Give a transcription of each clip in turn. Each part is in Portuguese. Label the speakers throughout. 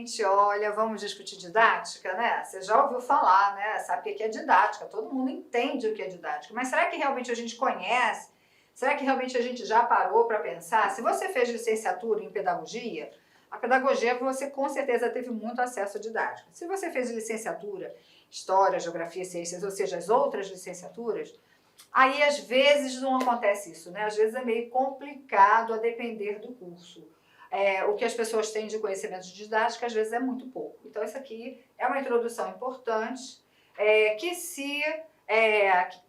Speaker 1: gente, olha, vamos discutir didática, né? Você já ouviu falar, né? Sabe o que é didática, todo mundo entende o que é didática, mas será que realmente a gente conhece? Será que realmente a gente já parou para pensar? Se você fez licenciatura em pedagogia, a pedagogia você com certeza teve muito acesso à didática. Se você fez licenciatura, história, geografia, ciências, ou seja, as outras licenciaturas, aí às vezes não acontece isso, né? Às vezes é meio complicado a depender do curso. O que as pessoas têm de conhecimento de didática às vezes é muito pouco. Então isso aqui é uma introdução importante,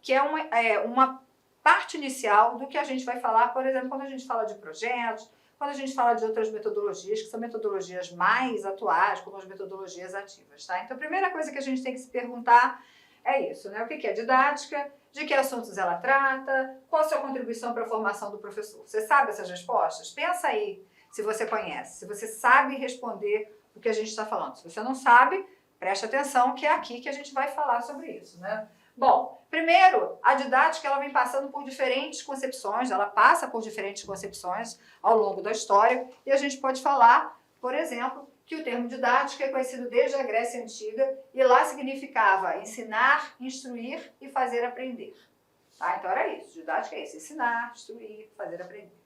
Speaker 1: que é uma parte inicial do que a gente vai falar, por exemplo, quando a gente fala de projetos, quando a gente fala de outras metodologias, que são metodologias mais atuais, como as metodologias ativas, tá? Então a primeira coisa que a gente tem que se perguntar é isso, né? O que é didática? De que assuntos ela trata? Qual a sua contribuição para a formação do professor? Você sabe essas respostas? Pensa aí se você conhece, se você sabe responder o que a gente está falando. Se você não sabe, preste atenção que é aqui que a gente vai falar sobre isso, né? Bom, primeiro, a didática ela vem passando por diferentes concepções, ela passa por diferentes concepções ao longo da história e a gente pode falar, por exemplo, que o termo didática é conhecido desde a Grécia Antiga e lá significava ensinar, instruir e fazer aprender. Tá? Então era isso, didática é isso, ensinar, instruir, fazer aprender.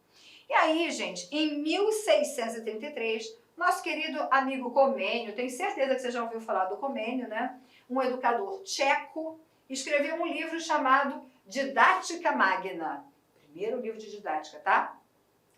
Speaker 1: E aí, gente, em 1633, nosso querido amigo Comênio, tenho certeza que você já ouviu falar do Comênio, né? Um educador tcheco, escreveu um livro chamado Didática Magna, primeiro livro de didática, tá?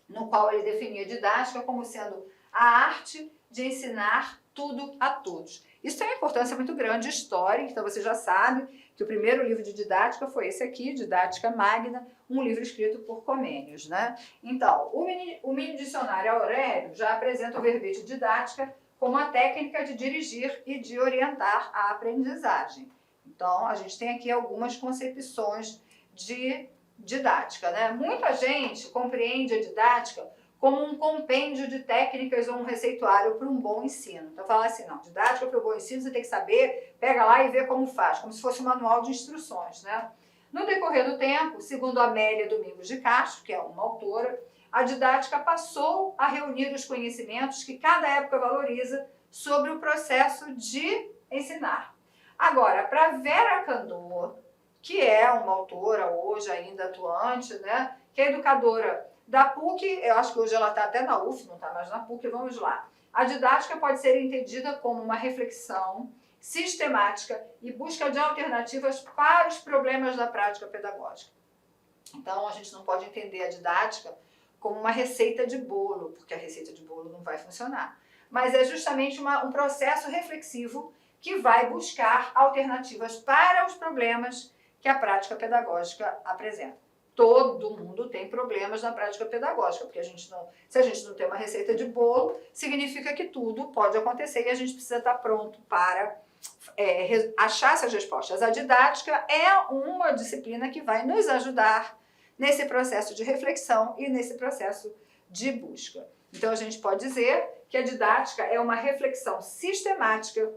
Speaker 1: No qual ele definia didática como sendo a arte de ensinar tudo a todos. Isso tem uma importância muito grande histórica, então você já sabe que o primeiro livro de didática foi esse aqui, Didática Magna, um livro escrito por Comênios, né? Então, o mini dicionário Aurélio já apresenta o verbete didática como a técnica de dirigir e de orientar a aprendizagem. Então, a gente tem aqui algumas concepções de didática, né? Muita gente compreende a didática como um compêndio de técnicas ou um receituário para um bom ensino. Então, fala assim, não, didática para o bom ensino você tem que saber, pega lá e vê como faz, como se fosse um manual de instruções, né? No decorrer do tempo, segundo Amélia Domingos de Castro, que é uma autora, a didática passou a reunir os conhecimentos que cada época valoriza sobre o processo de ensinar. Agora, para Vera Candor, que é uma autora hoje ainda atuante, né, que é educadora da PUC, eu acho que hoje ela está até na UF, não está mais na PUC, vamos lá. A didática pode ser entendida como uma reflexão sistemática e busca de alternativas para os problemas da prática pedagógica. Então, a gente não pode entender a didática como uma receita de bolo, porque a receita de bolo não vai funcionar. Mas é justamente um processo reflexivo que vai buscar alternativas para os problemas que a prática pedagógica apresenta. Todo mundo tem problemas na prática pedagógica, porque se a gente não tem uma receita de bolo, significa que tudo pode acontecer e a gente precisa estar pronto para achar essas respostas. A didática é uma disciplina que vai nos ajudar nesse processo de reflexão e nesse processo de busca. Então, a gente pode dizer que a didática é uma reflexão sistemática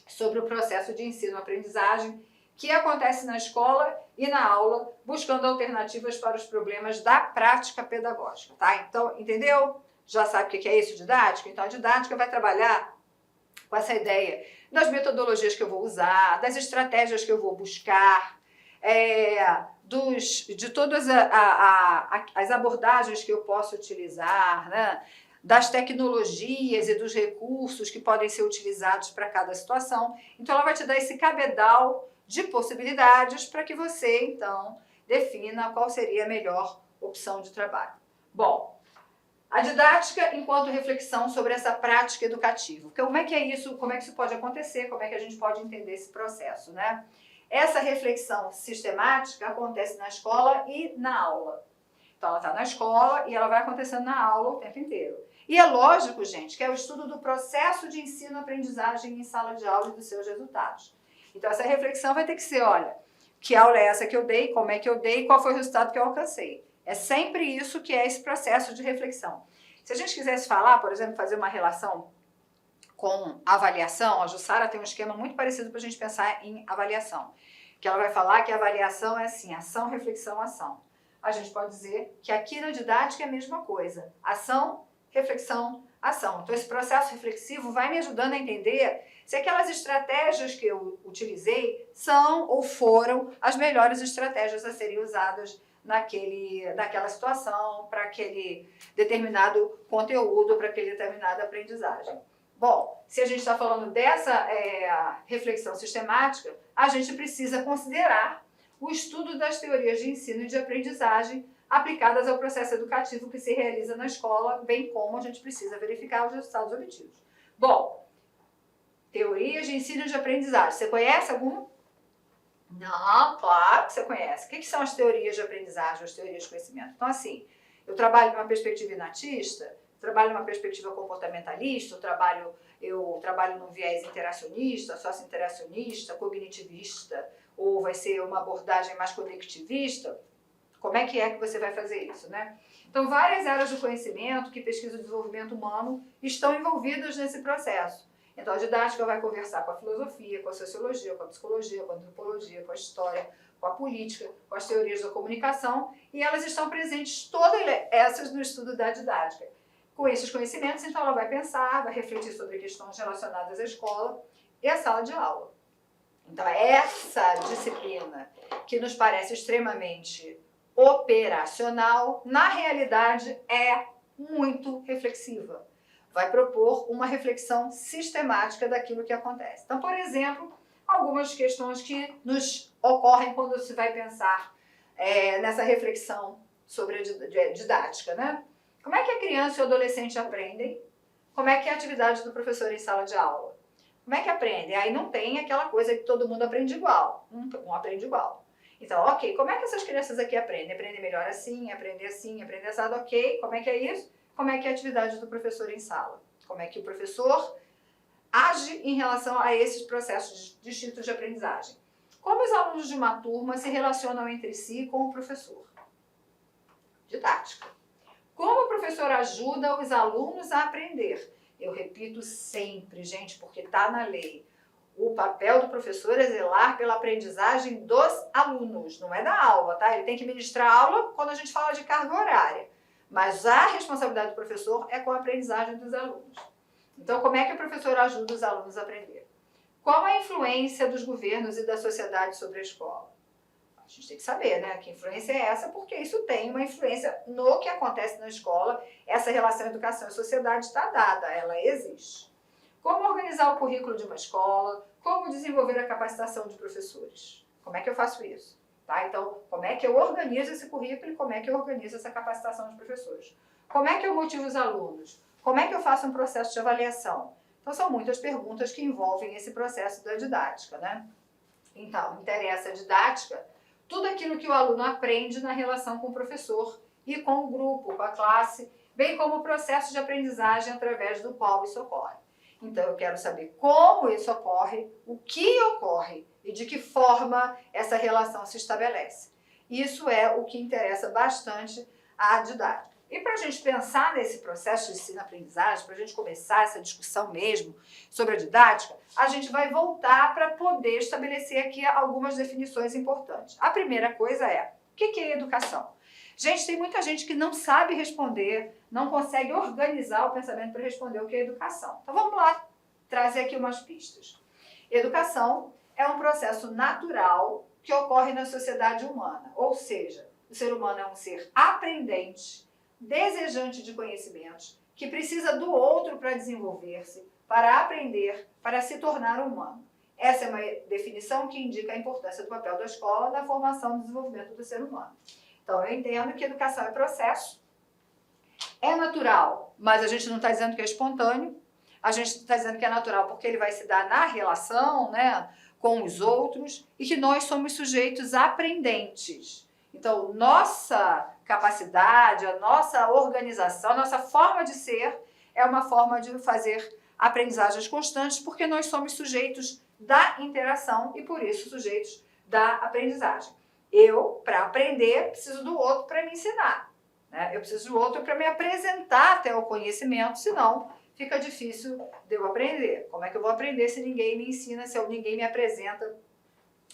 Speaker 1: sobre o processo de ensino-aprendizagem que acontece na escola e na aula, buscando alternativas para os problemas da prática pedagógica, tá? Então, entendeu? Já sabe o que é isso, didática? Então, a didática vai trabalhar com essa ideia das metodologias que eu vou usar, das estratégias que eu vou buscar, de todas as abordagens que eu posso utilizar, né? Das tecnologias e dos recursos que podem ser utilizados para cada situação. Então, ela vai te dar esse cabedal de possibilidades para que você, então, defina qual seria a melhor opção de trabalho. Bom, a didática enquanto reflexão sobre essa prática educativa. Como é que é isso? Como é que isso pode acontecer? Como é que a gente pode entender esse processo, né? Essa reflexão sistemática acontece na escola e na aula. Então, ela está na escola e ela vai acontecendo na aula o tempo inteiro. E é lógico, gente, que é o estudo do processo de ensino-aprendizagem em sala de aula e dos seus resultados. Então, essa reflexão vai ter que ser, olha, que aula é essa que eu dei, como é que eu dei, qual foi o resultado que eu alcancei. É sempre isso que é esse processo de reflexão. Se a gente quisesse falar, por exemplo, fazer uma relação com avaliação, a Jussara tem um esquema muito parecido para a gente pensar em avaliação. Que ela vai falar que a avaliação é assim, ação, reflexão, ação. A gente pode dizer que aqui na didática é a mesma coisa. Ação, reflexão, ação. Então, esse processo reflexivo vai me ajudando a entender se aquelas estratégias que eu utilizei são ou foram as melhores estratégias a serem usadas naquela situação, para aquele determinado conteúdo, para aquele determinada aprendizagem. Bom, se a gente está falando dessa reflexão sistemática, a gente precisa considerar o estudo das teorias de ensino e de aprendizagem aplicadas ao processo educativo que se realiza na escola, bem como a gente precisa verificar os resultados obtidos. Bom, teorias de ensino e de aprendizagem. Você conhece alguma? Não, claro que você conhece. O que são as teorias de aprendizagem, as teorias de conhecimento? Então, assim, eu trabalho numa perspectiva inatista, trabalho numa perspectiva comportamentalista, eu trabalho num viés interacionista, socio-interacionista, cognitivista, ou vai ser uma abordagem mais conectivista. Como é que você vai fazer isso, né? Então, várias áreas do conhecimento que pesquisam o desenvolvimento humano estão envolvidas nesse processo. Então, a didática vai conversar com a filosofia, com a sociologia, com a psicologia, com a antropologia, com a história, com a política, com as teorias da comunicação, e elas estão presentes, todas essas, no estudo da didática. Com esses conhecimentos, então, ela vai pensar, vai refletir sobre questões relacionadas à escola e à sala de aula. Então, essa disciplina, que nos parece extremamente operacional, na realidade é muito reflexiva. Vai propor uma reflexão sistemática daquilo que acontece. Então, por exemplo, algumas questões que nos ocorrem quando se vai pensar nessa reflexão sobre a didática, né? Como é que a criança e o adolescente aprendem? Como é que é a atividade do professor em sala de aula? Como é que aprende? Aí não tem aquela coisa que todo mundo aprende igual. Um aprende igual. Então, ok, como é que essas crianças aqui aprendem? Aprendem melhor assim, aprender assado, ok. Como é que é isso? Como é que é a atividade do professor em sala? Como é que o professor age em relação a esses processos distintos de aprendizagem? Como os alunos de uma turma se relacionam entre si com o professor? Didática. Como o professor ajuda os alunos a aprender? Eu repito sempre, gente, porque está na lei. O papel do professor é zelar pela aprendizagem dos alunos, não é da aula, tá? Ele tem que ministrar aula quando a gente fala de carga horária. Mas a responsabilidade do professor é com a aprendizagem dos alunos. Então, como é que o professor ajuda os alunos a aprender? Qual a influência dos governos e da sociedade sobre a escola? A gente tem que saber, né? Que influência é essa, porque isso tem uma influência no que acontece na escola. Essa relação educação e sociedade está dada, ela existe. Como organizar o currículo de uma escola? Como desenvolver a capacitação de professores? Como é que eu faço isso? Tá? Então, como é que eu organizo esse currículo e como é que eu organizo essa capacitação de professores? Como é que eu motivo os alunos? Como é que eu faço um processo de avaliação? Então, são muitas perguntas que envolvem esse processo da didática, né? Então, interessa a didática, tudo aquilo que o aluno aprende na relação com o professor e com o grupo, com a classe, bem como o processo de aprendizagem através do qual isso ocorre. Então, eu quero saber como isso ocorre, o que ocorre e de que forma essa relação se estabelece. Isso é o que interessa bastante à didática. E para a gente pensar nesse processo de ensino-aprendizagem, para a gente começar essa discussão mesmo sobre a didática, a gente vai voltar para poder estabelecer aqui algumas definições importantes. A primeira coisa é, o que é educação? Gente, tem muita gente que não sabe responder, não consegue organizar o pensamento para responder o que é educação. Então vamos lá trazer aqui umas pistas. Educação é um processo natural que ocorre na sociedade humana, ou seja, o ser humano é um ser aprendente, desejante de conhecimentos, que precisa do outro para desenvolver-se, para aprender, para se tornar humano. Essa é uma definição que indica a importância do papel da escola na formação e desenvolvimento do ser humano. Então, eu entendo que educação é processo, é natural, mas a gente não está dizendo que é espontâneo, a gente está dizendo que é natural porque ele vai se dar na relação, né, com os outros e que nós somos sujeitos aprendentes. Então, nossa capacidade, a nossa organização, a nossa forma de ser é uma forma de fazer aprendizagens constantes porque nós somos sujeitos da interação e, por isso, sujeitos da aprendizagem. Eu, para aprender, preciso do outro para me ensinar, né? Eu preciso do outro para me apresentar até o conhecimento, senão fica difícil de eu aprender. Como é que eu vou aprender se ninguém me ensina, se ninguém me apresenta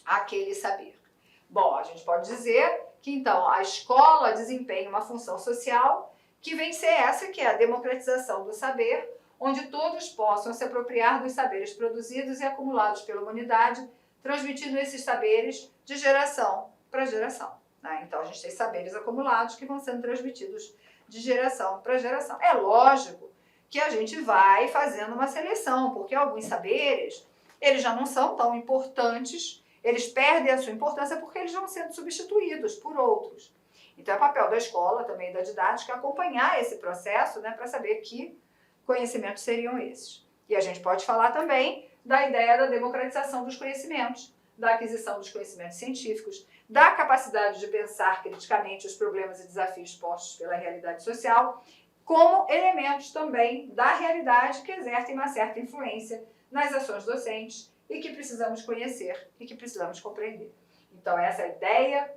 Speaker 1: aquele saber? Bom, a gente pode dizer que, então, a escola desempenha uma função social que vem ser essa, que é a democratização do saber, onde todos possam se apropriar dos saberes produzidos e acumulados pela humanidade, transmitindo esses saberes de geração para geração. Né? Então, a gente tem saberes acumulados que vão sendo transmitidos de geração para geração. É lógico que a gente vai fazendo uma seleção, porque alguns saberes, eles já não são tão importantes, eles perdem a sua importância porque eles vão sendo substituídos por outros. Então, é papel da escola, também da didática, acompanhar esse processo, né, para saber que conhecimentos seriam esses. E a gente pode falar também da ideia da democratização dos conhecimentos, da aquisição dos conhecimentos científicos, da capacidade de pensar criticamente os problemas e desafios postos pela realidade social, como elementos também da realidade que exercem uma certa influência nas ações docentes e que precisamos conhecer e que precisamos compreender. Então, essa ideia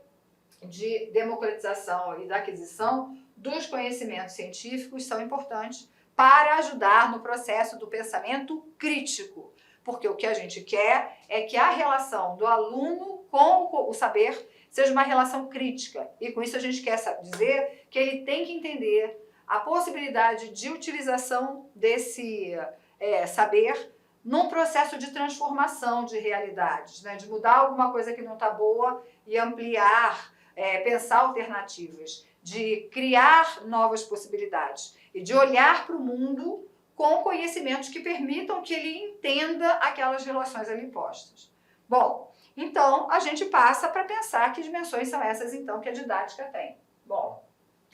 Speaker 1: de democratização e da aquisição dos conhecimentos científicos são importantes para ajudar no processo do pensamento crítico, porque o que a gente quer é que a relação do aluno com o saber seja uma relação crítica, e com isso a gente quer dizer que ele tem que entender a possibilidade de utilização desse saber num processo de transformação de realidades, né? De mudar alguma coisa que não está boa e ampliar, pensar alternativas, de criar novas possibilidades e de olhar para o mundo com conhecimentos que permitam que ele entenda aquelas relações ali postas. Bom, então a gente passa para pensar que dimensões são essas então que a didática tem. Bom,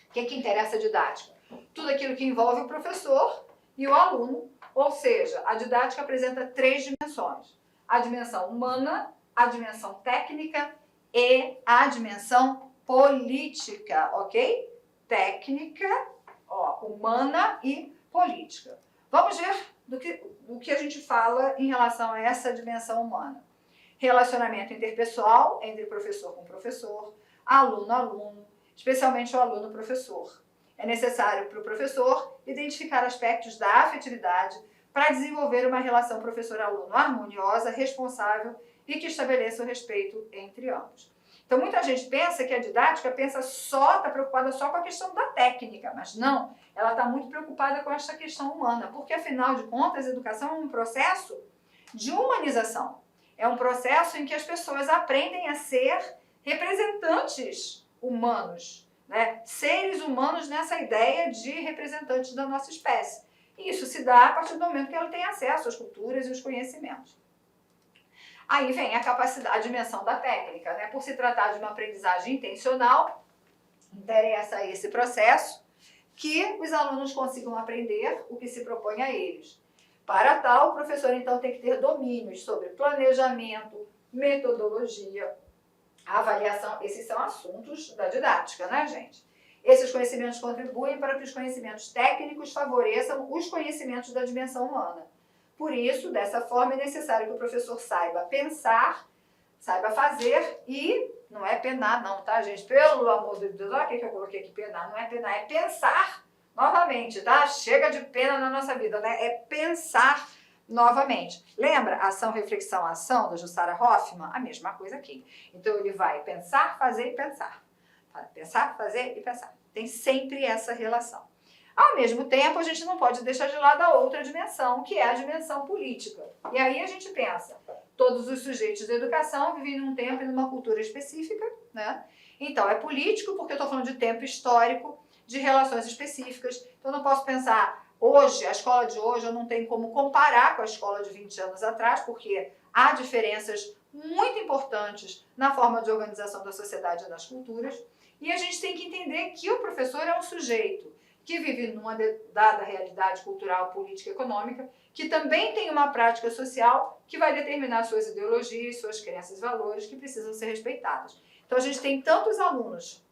Speaker 1: o que interessa a didática? Tudo aquilo que envolve o professor e o aluno, ou seja, a didática apresenta 3 dimensões: a dimensão humana, a dimensão técnica e a dimensão política, ok? Técnica, humana e política. Vamos ver do que a gente fala em relação a essa dimensão humana. Relacionamento interpessoal entre professor com professor, aluno-aluno, especialmente o aluno-professor. É necessário para o professor identificar aspectos da afetividade para desenvolver uma relação professor-aluno harmoniosa, responsável e que estabeleça o respeito entre ambos. Então, muita gente pensa que a didática está preocupada só com a questão da técnica, mas não, ela está muito preocupada com essa questão humana, porque, afinal de contas, a educação é um processo de humanização. É um processo em que as pessoas aprendem a ser representantes humanos, né? Seres humanos nessa ideia de representantes da nossa espécie. E isso se dá a partir do momento que ela tem acesso às culturas e aos conhecimentos. Aí vem a capacidade, a dimensão da técnica, né? Por se tratar de uma aprendizagem intencional, interessa esse processo que os alunos consigam aprender o que se propõe a eles. Para tal, o professor então tem que ter domínios sobre planejamento, metodologia, avaliação. Esses são assuntos da didática, né, gente? Esses conhecimentos contribuem para que os conhecimentos técnicos favoreçam os conhecimentos da dimensão humana. Por isso, dessa forma, é necessário que o professor saiba pensar, saiba fazer e não é penar não, tá, gente? Pelo amor de Deus, olha o que eu coloquei aqui, penar. Não é penar, é pensar novamente, tá? Chega de pena na nossa vida, né? É pensar novamente. Lembra ação, reflexão, ação da Jussara Hoffmann? A mesma coisa aqui. Então, ele vai pensar, fazer e pensar. Pensar, fazer e pensar. Tem sempre essa relação. Ao mesmo tempo, a gente não pode deixar de lado a outra dimensão, que é a dimensão política. E aí a gente pensa, todos os sujeitos da educação vivem num tempo e numa cultura específica, né? Então, é político porque eu estou falando de tempo histórico, de relações específicas. Então, eu não posso pensar, hoje, a escola de hoje, eu não tenho como comparar com a escola de 20 anos atrás, porque há diferenças muito importantes na forma de organização da sociedade e das culturas. E a gente tem que entender que o professor é um sujeito que vive numa dada realidade cultural, política e econômica, que também tem uma prática social que vai determinar suas ideologias, suas crenças e valores que precisam ser respeitados. Então, a gente tem tantos alunos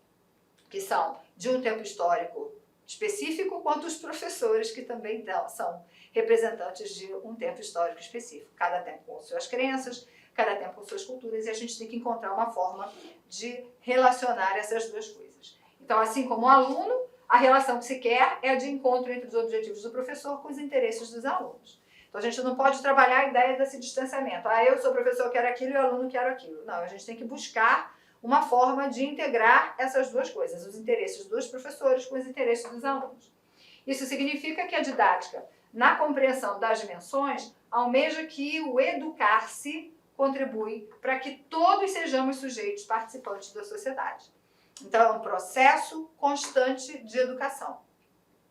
Speaker 1: que são de um tempo histórico específico, quanto os professores que também são representantes de um tempo histórico específico. Cada tempo com suas crenças, cada tempo com suas culturas, e a gente tem que encontrar uma forma de relacionar essas duas coisas. Então, assim como o aluno, a relação que se quer é a de encontro entre os objetivos do professor com os interesses dos alunos. Então, a gente não pode trabalhar a ideia desse distanciamento. Eu sou professor, quero aquilo, e o aluno quer aquilo. Não, a gente tem que buscar uma forma de integrar essas duas coisas, os interesses dos professores com os interesses dos alunos. Isso significa que a didática, na compreensão das dimensões, almeja que o educar-se contribui para que todos sejamos sujeitos participantes da sociedade. Então, é um processo constante de educação.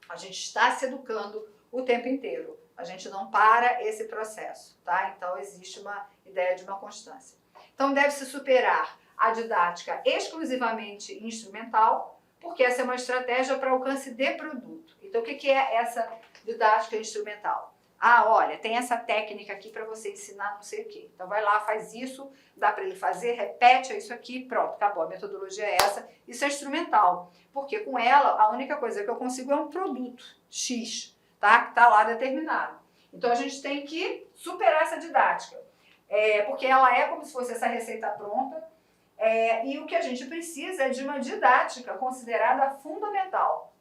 Speaker 1: A gente está se educando o tempo inteiro. A gente não para esse processo, tá? Então, existe uma ideia de uma constância. Então, deve-se superar a didática exclusivamente instrumental, porque essa é uma estratégia para alcance de produto. Então, o que é essa didática instrumental? Ah, olha, tem essa técnica aqui para você ensinar não sei o quê. Então, vai lá, faz isso, dá para ele fazer, repete isso aqui, pronto, acabou. A metodologia é essa. Isso é instrumental, porque com ela, a única coisa que eu consigo é um produto X, tá? Que está lá determinado. Então, a gente tem que superar essa didática, porque ela é como se fosse essa receita pronta, e o que a gente precisa é de uma didática considerada fundamental,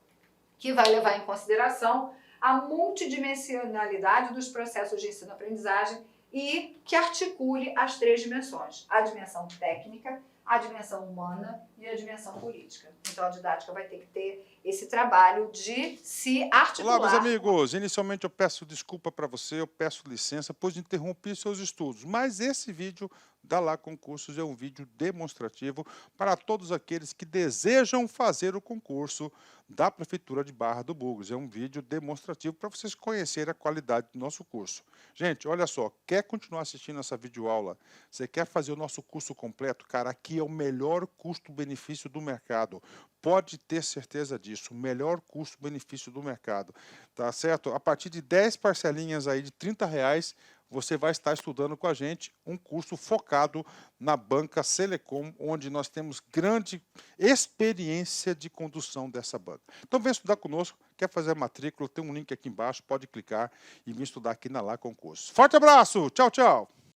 Speaker 1: que vai levar em consideração a multidimensionalidade dos processos de ensino-aprendizagem e que articule as três dimensões, a dimensão técnica, a dimensão humana e a dimensão política. Então, a didática vai ter que ter esse trabalho de se articular.
Speaker 2: Olá, meus amigos. Inicialmente, eu peço desculpa para você, eu peço licença, pois interrompi seus estudos. Mas esse vídeo da Lá Concursos é um vídeo demonstrativo para todos aqueles que desejam fazer o concurso da Prefeitura de Barra do Bugres. É um vídeo demonstrativo para vocês conhecerem a qualidade do nosso curso. Gente, olha só, quer continuar assistindo essa videoaula? Você quer fazer o nosso curso completo? Cara, aqui é o melhor custo-benefício do mercado. Pode ter certeza disso, o melhor custo-benefício do mercado, tá certo? A partir de 10 parcelinhas aí de R$30, você vai estar estudando com a gente um curso focado na banca Selecom, onde nós temos grande experiência de condução dessa banca. Então vem estudar conosco, quer fazer a matrícula, tem um link aqui embaixo, pode clicar e vir estudar aqui na Lá Concursos. Forte abraço, tchau, tchau!